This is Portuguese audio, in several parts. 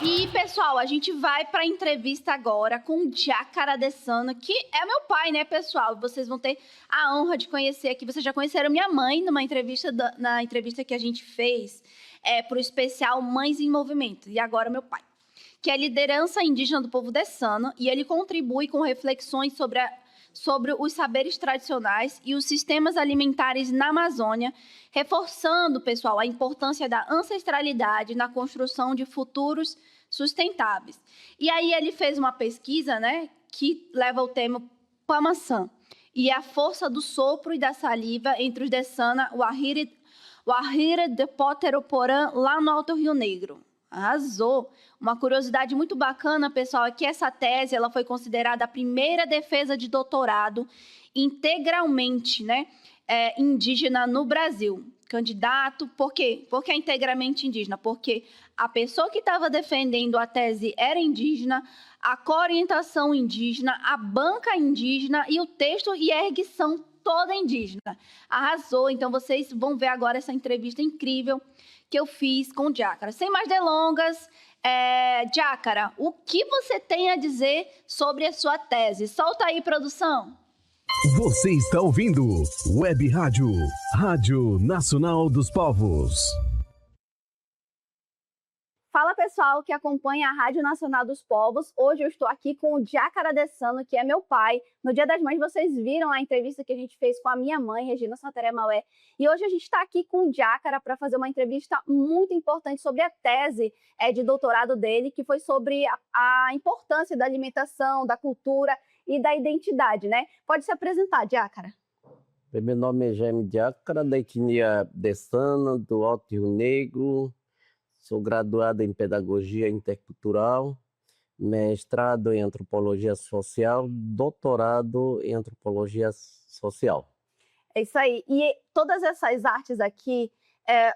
E, pessoal, a gente vai para a entrevista agora com o Jácara Adesanya, que é meu pai, né, pessoal? Vocês vão ter a honra de conhecer aqui. Vocês já conheceram minha mãe na entrevista que a gente fez para o especial Mães em Movimento. E agora meu pai, que é liderança indígena do povo Dessana, e ele contribui com reflexões sobre os saberes tradicionais e os sistemas alimentares na Amazônia, reforçando, pessoal, a importância da ancestralidade na construção de futuros sustentáveis. E aí ele fez uma pesquisa, né, que leva o tema Pamaçã, e a força do sopro e da saliva entre os Dessana, o Ahire de Poteroporã, lá no Alto Rio Negro. Arrasou! Uma curiosidade muito bacana, pessoal, é que essa tese ela foi considerada a primeira defesa de doutorado integralmente, né, indígena no Brasil. Candidato, por quê? Porque é integralmente indígena, porque a pessoa que estava defendendo a tese era indígena, a coorientação indígena, a banca indígena e o texto e a erguição toda indígena. Arrasou! Então vocês vão ver agora essa entrevista incrível que eu fiz com o Jácara. Sem mais delongas, Jácara, o que você tem a dizer sobre a sua tese? Solta aí, produção! Você está ouvindo Web Rádio, Rádio Nacional dos Povos. Fala, pessoal que acompanha a Rádio Nacional dos Povos. Hoje eu estou aqui com o Jácara Adesanya, que é meu pai. No Dia das Mães, vocês viram a entrevista que a gente fez com a minha mãe, Regina Santaré Maué. E hoje a gente está aqui com o Jácara para fazer uma entrevista muito importante sobre a tese de doutorado dele, que foi sobre a importância da alimentação, da cultura e da identidade, né? Pode se apresentar, Jácara. Meu nome é Jaime Jácara, da etnia Dessana, do Alto Rio Negro. Sou graduado em Pedagogia Intercultural, mestrado em Antropologia Social, doutorado em Antropologia Social. É isso aí. E todas essas artes aqui,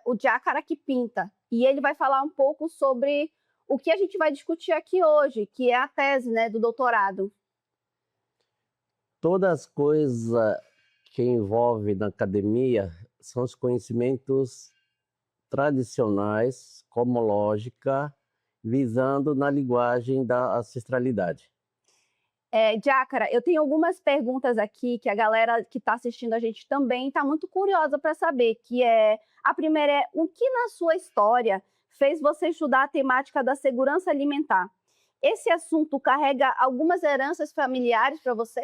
o Jácara que pinta. E ele vai falar um pouco sobre o que a gente vai discutir aqui hoje, que é a tese, né, do doutorado. Todas as coisas que envolvem na academia são os conhecimentos tradicionais, cosmológica, visando na linguagem da ancestralidade. Jácara, eu tenho algumas perguntas aqui que a galera que está assistindo a gente também está muito curiosa para saber, a primeira é, o que na sua história fez você estudar a temática da segurança alimentar? Esse assunto carrega algumas heranças familiares para você?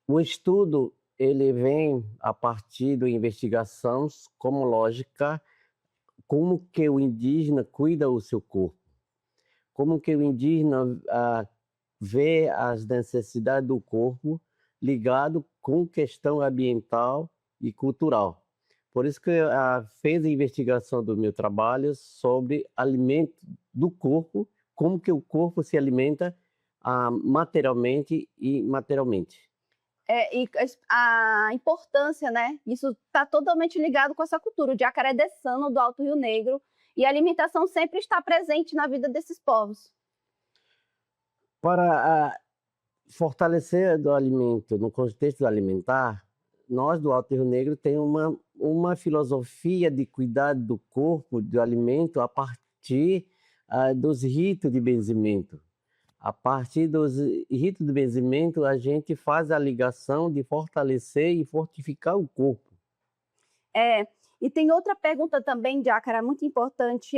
O estudo ele vem a partir de investigações cosmológicas, como que o indígena cuida do seu corpo, como que o indígena vê as necessidades do corpo ligado com questão ambiental e cultural. Por isso que fez a investigação do meu trabalho sobre alimento do corpo, como que o corpo se alimenta materialmente e imaterialmente. E a importância, né? Isso está totalmente ligado com essa cultura. O Jácara é Dessana, do Alto Rio Negro, e a alimentação sempre está presente na vida desses povos. Para fortalecer o alimento, no contexto alimentar, nós do Alto Rio Negro temos uma filosofia de cuidado do corpo, do alimento, a partir dos ritos de benzimento. A partir dos ritos de benzimento, a gente faz a ligação de fortalecer e fortificar o corpo. E tem outra pergunta também, Jácara, muito importante,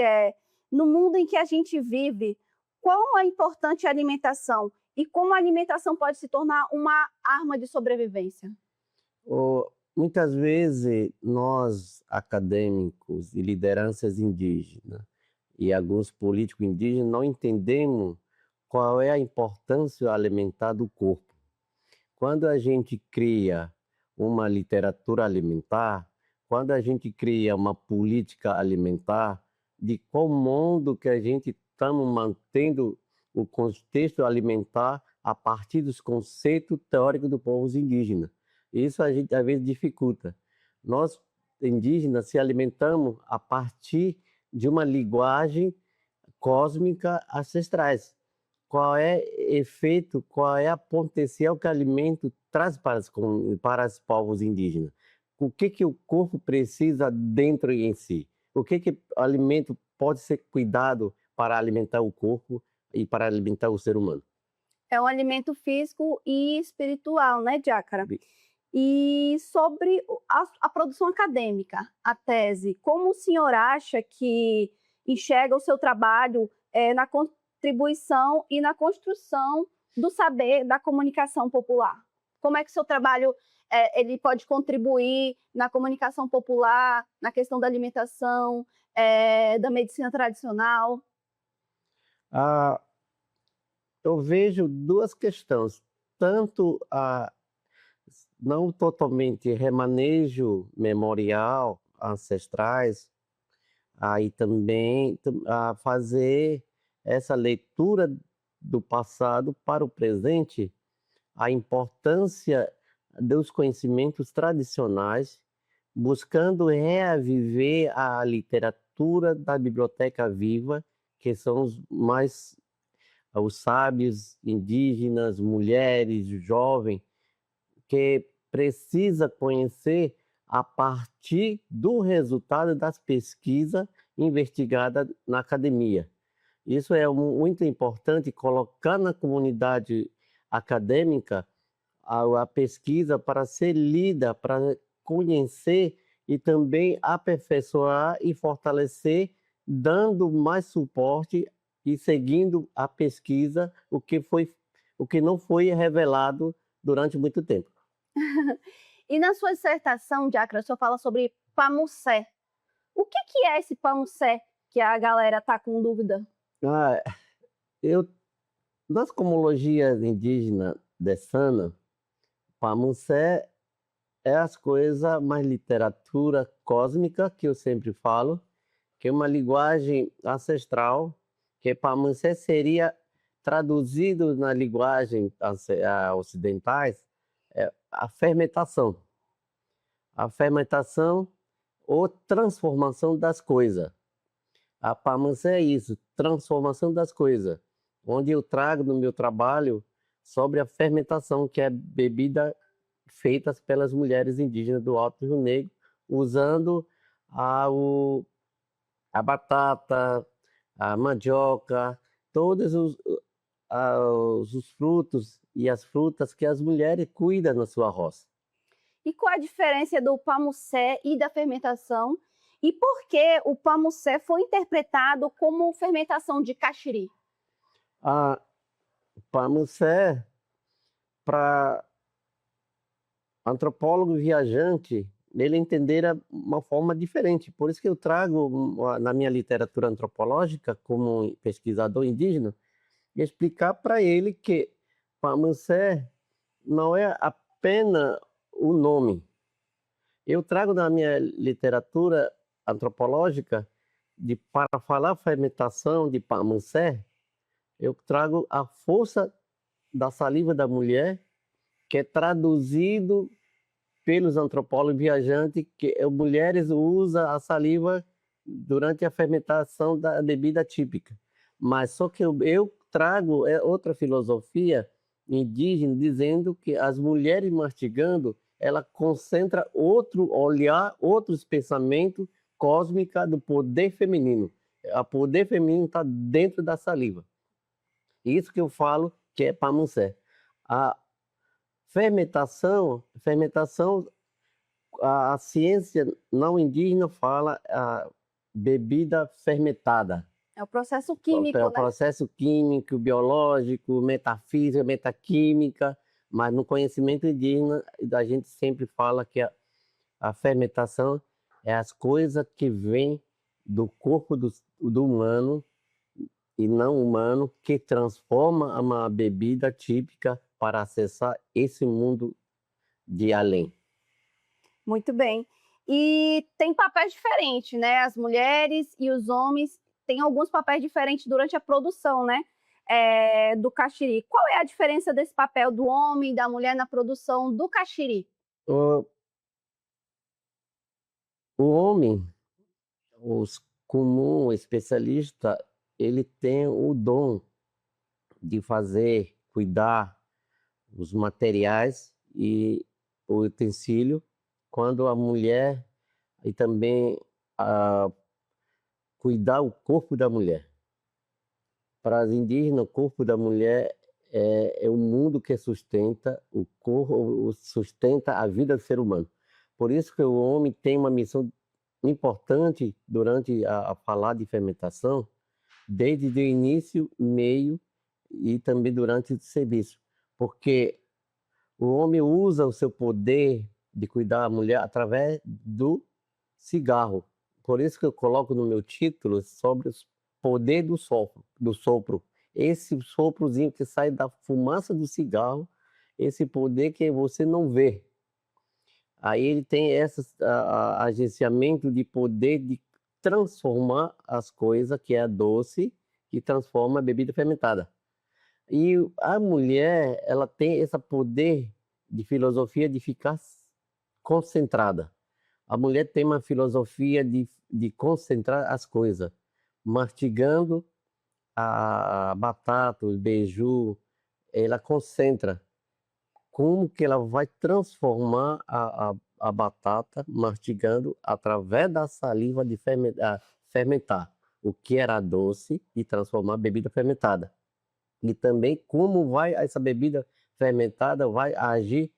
no mundo em que a gente vive, qual é importante a alimentação e como a alimentação pode se tornar uma arma de sobrevivência? Muitas vezes, nós, acadêmicos e lideranças indígenas e alguns políticos indígenas, não entendemos qual é a importância alimentar do corpo. Quando a gente cria uma literatura alimentar, quando a gente cria uma política alimentar, de qual mundo que a gente estamos mantendo o contexto alimentar a partir dos conceitos teóricos do povo indígena. Isso a gente às vezes dificulta. Nós, indígenas, se alimentamos a partir de uma linguagem cósmica ancestrais. Qual é o efeito, qual é o potencial que o alimento traz para os povos indígenas? O que o corpo precisa dentro em si? O que o alimento pode ser cuidado para alimentar o corpo e para alimentar o ser humano. É um alimento físico e espiritual, né, Jácara? E sobre a produção acadêmica, a tese, como o senhor acha que enxerga o seu trabalho na contribuição e na construção do saber da comunicação popular? Como é que o seu trabalho ele pode contribuir na comunicação popular, na questão da alimentação, da medicina tradicional? Eu vejo duas questões, tanto não totalmente remanejo memorial, ancestrais, aí também a fazer essa leitura do passado para o presente, a importância dos conhecimentos tradicionais, buscando reaviver a literatura da Biblioteca Viva, que são os sábios indígenas, mulheres, jovens, que precisa conhecer a partir do resultado das pesquisas investigadas na academia. Isso é muito importante, colocar na comunidade acadêmica a pesquisa para ser lida, para conhecer e também aperfeiçoar e fortalecer, dando mais suporte e seguindo a pesquisa, o que não foi revelado durante muito tempo. E na sua dissertação, Jácara, o senhor fala sobre pamucé. O que é esse pamucé que a galera está com dúvida? Nas cosmologias indígenas dessana, pamucé é as coisas mais literatura cósmica, que eu sempre falo, que é uma linguagem ancestral, que pamucé seria traduzido na linguagem ocidentais, a fermentação. A fermentação ou transformação das coisas. A pamucé é isso, transformação das coisas. Onde eu trago no meu trabalho sobre a fermentação, que é bebida feita pelas mulheres indígenas do Alto Rio Negro, usando a batata, a mandioca, todos os frutos e as frutas que as mulheres cuidam na sua roça. E qual a diferença do pamucé e da fermentação? E por que o pamucé foi interpretado como fermentação de caxiri? A pamucé, para antropólogo viajante, ele entenderá uma forma diferente. Por isso que eu trago na minha literatura antropológica, como pesquisador indígena, explicar para ele que pamucé não é apenas o nome. Eu trago na minha literatura antropológica, para falar fermentação de pamucé, eu trago a força da saliva da mulher, que é traduzido pelos antropólogos viajantes, que mulheres usam a saliva durante a fermentação da bebida típica. Mas só que eu trago outra filosofia indígena, dizendo que as mulheres mastigando, ela concentra outro olhar, outros pensamentos cósmicos do poder feminino. O poder feminino está dentro da saliva. Isso que eu falo que é pamucé. A fermentação, a ciência não indígena fala a bebida fermentada. É o processo químico, É o né? processo químico, biológico, metafísica, metaquímica, mas no conhecimento indígena a gente sempre fala que a fermentação é as coisas que vêm do corpo do humano e não humano, que transforma uma bebida típica para acessar esse mundo de além. Muito bem. E tem papéis diferentes, né? As mulheres e os homens têm alguns papéis diferentes durante a produção, né? Do caxiri. Qual é a diferença desse papel do homem e da mulher na produção do caxiri? O homem, os comum especialista, ele tem o dom de fazer, cuidar os materiais e o utensílio, quando a mulher e também cuidar o corpo da mulher. Para as indígenas, o corpo da mulher é o mundo que sustenta o corpo, sustenta a vida do ser humano. Por isso que o homem tem uma missão importante durante a falar de fermentação, desde o início, meio e também durante o serviço. Porque o homem usa o seu poder de cuidar da mulher através do cigarro. Por isso que eu coloco no meu título sobre o poder do sopro. Esse soprozinho que sai da fumaça do cigarro, esse poder que você não vê. Aí ele tem esse agenciamento de poder de transformar as coisas, que é a doce, que transforma a bebida fermentada. E a mulher, ela tem esse poder de filosofia de ficar concentrada. A mulher tem uma filosofia de concentrar as coisas, mastigando a batata, o beiju, ela concentra. Como que ela vai transformar a batata mastigando através da saliva de fermentar o que era doce e transformar a bebida fermentada. E também como vai essa bebida fermentada vai agir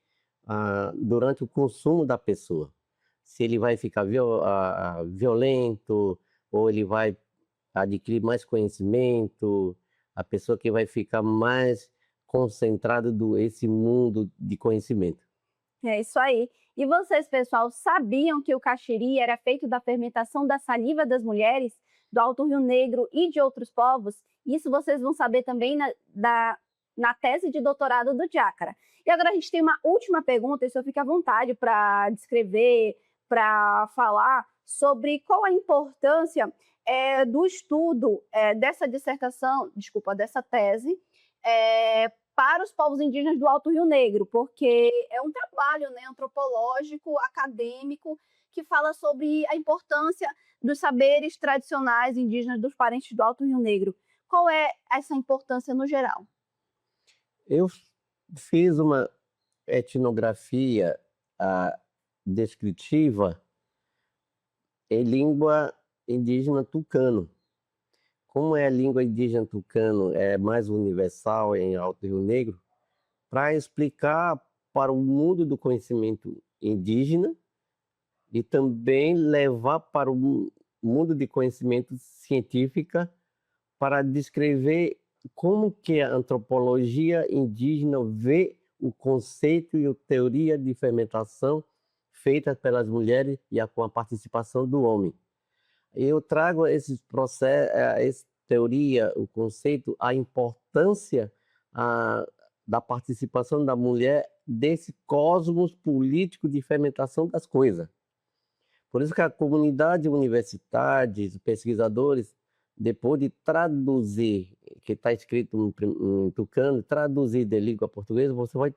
durante o consumo da pessoa. Se ele vai ficar violento ou ele vai adquirir mais conhecimento, a pessoa que vai ficar mais concentrada esse mundo de conhecimento. É isso aí. E vocês, pessoal, sabiam que o caxiri era feito da fermentação da saliva das mulheres do Alto Rio Negro e de outros povos? Isso vocês vão saber também na tese de doutorado do Jácara. E agora a gente tem uma última pergunta, e o senhor fica à vontade para descrever, para falar sobre qual a importância do estudo dessa dissertação, dessa tese, para os povos indígenas do Alto Rio Negro, porque é um trabalho, né, antropológico, acadêmico, que fala sobre a importância dos saberes tradicionais indígenas dos parentes do Alto Rio Negro. Qual é essa importância no geral? Eu fiz uma etnografia descritiva em língua indígena tucano. Como é a língua indígena tucano é mais universal em Alto Rio Negro, para explicar para o mundo do conhecimento indígena e também levar para o mundo de conhecimento científico para descrever como que a antropologia indígena vê o conceito e a teoria de fermentação feita pelas mulheres e com a participação do homem. Eu trago esse processo, essa teoria, o conceito, a importância da participação da mulher desse cosmos político de fermentação das coisas. Por isso que a comunidade universitária, os pesquisadores, depois de traduzir, que está escrito em tucano, traduzir de língua portuguesa, você vai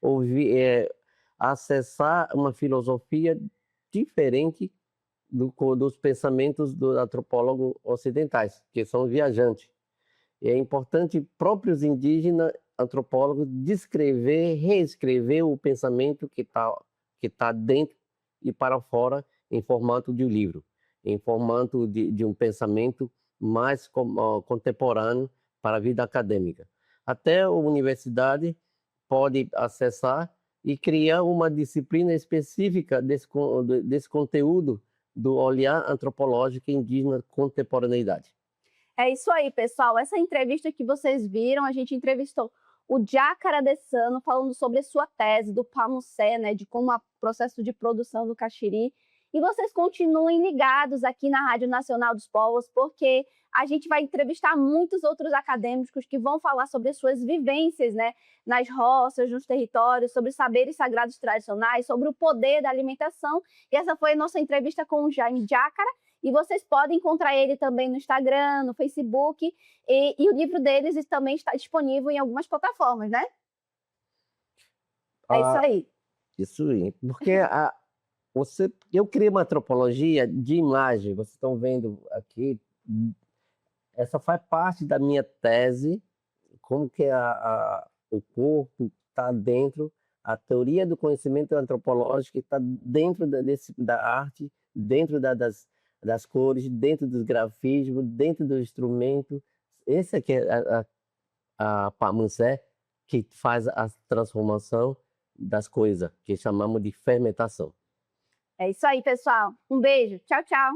ouvir, acessar uma filosofia diferente dos pensamentos dos antropólogos ocidentais, que são viajantes. E é importante próprios indígenas antropólogos descrever, reescrever o pensamento que tá dentro e para fora em formato de um livro, em formato de um pensamento mais contemporâneo para a vida acadêmica. Até a universidade pode acessar e criar uma disciplina específica desse conteúdo do olhar antropológico indígena contemporaneidade. É isso aí, pessoal. Essa entrevista que vocês viram, a gente entrevistou o Jácara Dessano falando sobre a sua tese do Pamucé, né, de como é o processo de produção do caxiri. E vocês continuem ligados aqui na Rádio Nacional dos Povos, porque a gente vai entrevistar muitos outros acadêmicos que vão falar sobre as suas vivências, né, nas roças, nos territórios, sobre saberes sagrados tradicionais, sobre o poder da alimentação. E essa foi a nossa entrevista com o Jaime Jácara. E vocês podem encontrar ele também no Instagram, no Facebook, e o livro deles também está disponível em algumas plataformas, né? É isso aí. Isso aí, porque eu criei uma antropologia de imagem, vocês estão vendo aqui, essa faz parte da minha tese, como que o corpo está dentro, a teoria do conhecimento antropológico está dentro da arte, dentro das das cores, dentro dos grafismos, dentro do instrumento. Esse aqui é a Pamuncé, que faz a transformação das coisas, que chamamos de fermentação. É isso aí, pessoal. Um beijo. Tchau, tchau.